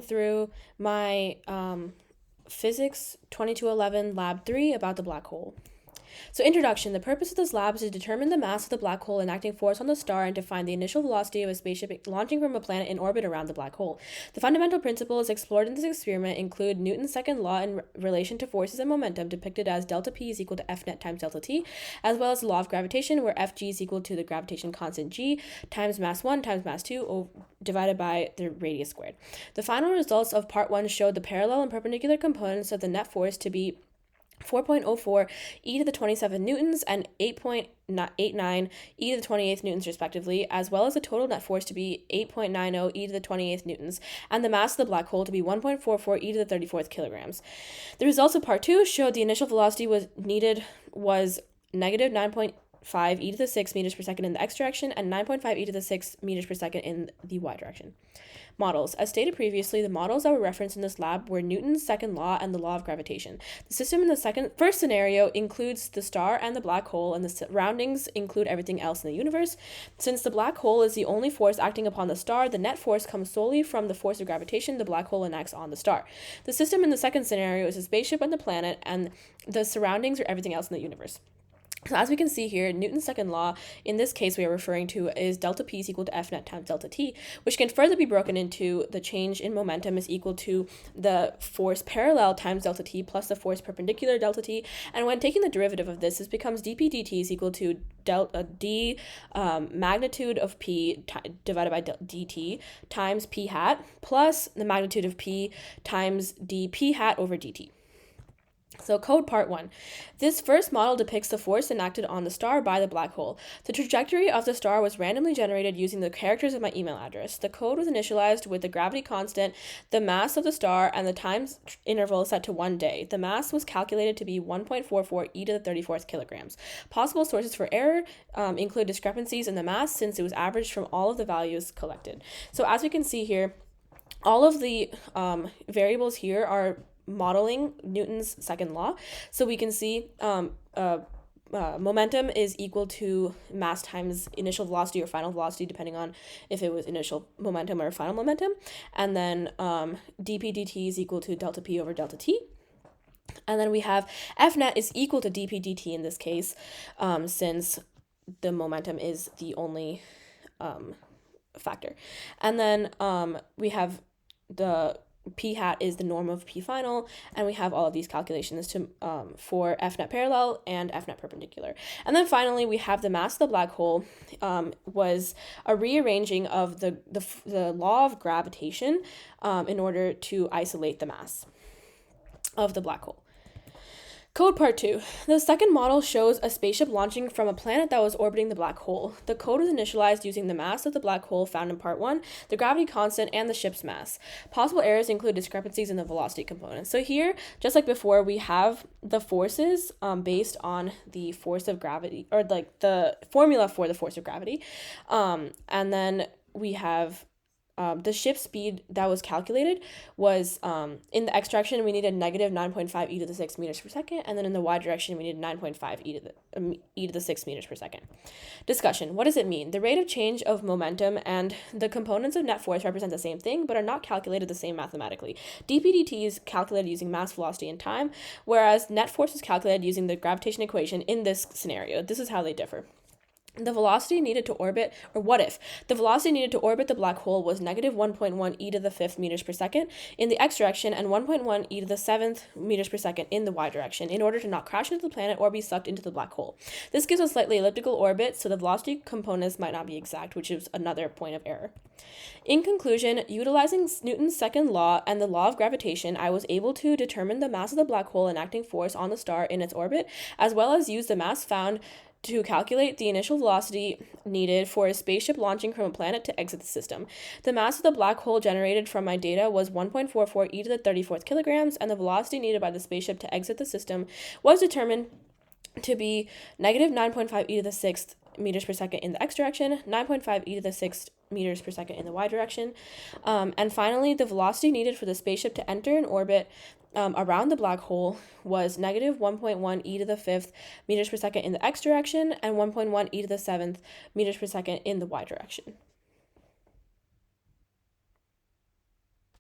through my Physics 2211 Lab 3 about the black hole. So introduction, the purpose of this lab is to determine the mass of the black hole and acting force on the star and to find the initial velocity of a spaceship launching from a planet in orbit around the black hole. The fundamental principles explored in this experiment include Newton's second law in relation to forces and momentum, depicted as delta P is equal to F net times delta T, as well as the law of gravitation, where Fg is equal to the gravitation constant G times mass 1 times mass 2 divided by the radius squared. The final results of part 1 showed the parallel and perpendicular components of the net force to be 4.04 e to the 27 newtons and 8.89 e to the 28th newtons respectively, as well as the total net force to be 8.90 e to the 28th newtons, and the mass of the black hole to be 1.44 e to the 34th kilograms. The results of part 2 showed the initial velocity was negative 9.5 e to the 6 meters per second in the x direction and 9.5 e to the 6 meters per second in the y direction. Models. As stated previously, the models that were referenced in this lab were Newton's second law and the law of gravitation. The system in the first scenario includes the star and the black hole, and the surroundings include everything else in the universe. Since the black hole is the only force acting upon the star, the net force comes solely from the force of gravitation the black hole enacts on the star. The system in the second scenario is a spaceship and the planet, and the surroundings are everything else in the universe. So as we can see here, Newton's second law, in this case we are referring to, is delta P is equal to F net times delta T, which can further be broken into the change in momentum is equal to the force parallel times delta T plus the force perpendicular delta T. And when taking the derivative of this becomes dp dt is equal to d magnitude of P divided by dt times P hat plus the magnitude of P times dp hat over dt. So code part 1. This first model depicts the force enacted on the star by the black hole. The trajectory of the star was randomly generated using the characters of my email address. The code was initialized with the gravity constant, the mass of the star, and the time interval set to 1 day. The mass was calculated to be 1.44 e to the 34th kilograms. Possible sources for error include discrepancies in the mass since it was averaged from all of the values collected. So as we can see here, all of the variables here are modeling Newton's second law. So we can see momentum is equal to mass times initial velocity or final velocity, depending on if it was initial momentum or final momentum. And then dp dt is equal to delta P over delta T. And then we have F net is equal to dp dt in this case, since the momentum is the only factor. And then we have the P hat is the norm of P final, and we have all of these calculations to for F net parallel and F net perpendicular. And then finally, we have the mass of the black hole was a rearranging of the law of gravitation in order to isolate the mass of the black hole. Code part 2. The second model shows a spaceship launching from a planet that was orbiting the black hole. The code was initialized using the mass of the black hole found in part 1, the gravity constant, and the ship's mass. Possible errors include discrepancies in the velocity component. So here, just like before, we have the forces based on the force of gravity, or like the formula for the force of gravity. And then we have the ship speed that was calculated was in the x direction we needed negative 9.5 e to the 6 meters per second, and then in the y direction we needed 9.5 e to the 6 meters per second. Discussion. What does it mean? The rate of change of momentum and the components of net force represent the same thing, but are not calculated the same mathematically. dp dt is calculated using mass, velocity, and time, whereas net force is calculated using the gravitation equation in this scenario. This is how they differ. The velocity needed to orbit, or what if, the velocity needed to orbit the black hole was negative 1.1 e to the 5th meters per second in the x direction and 1.1 e to the 7th meters per second in the y direction in order to not crash into the planet or be sucked into the black hole. This gives a slightly elliptical orbit, so the velocity components might not be exact, which is another point of error. In conclusion, utilizing Newton's second law and the law of gravitation, I was able to determine the mass of the black hole and acting force on the star in its orbit, as well as use the mass found to calculate the initial velocity needed for a spaceship launching from a planet to exit the system. The mass of the black hole generated from my data was 1.44 e to the 34th kilograms, and the velocity needed by the spaceship to exit the system was determined to be negative 9.5 e to the 6th meters per second in the x direction, 9.5 e to the 6th meters per second in the y direction. And finally, the velocity needed for the spaceship to enter an orbit around the black hole was negative 1.1 e to the 5th meters per second in the x direction and 1.1 e to the 7th meters per second in the y direction.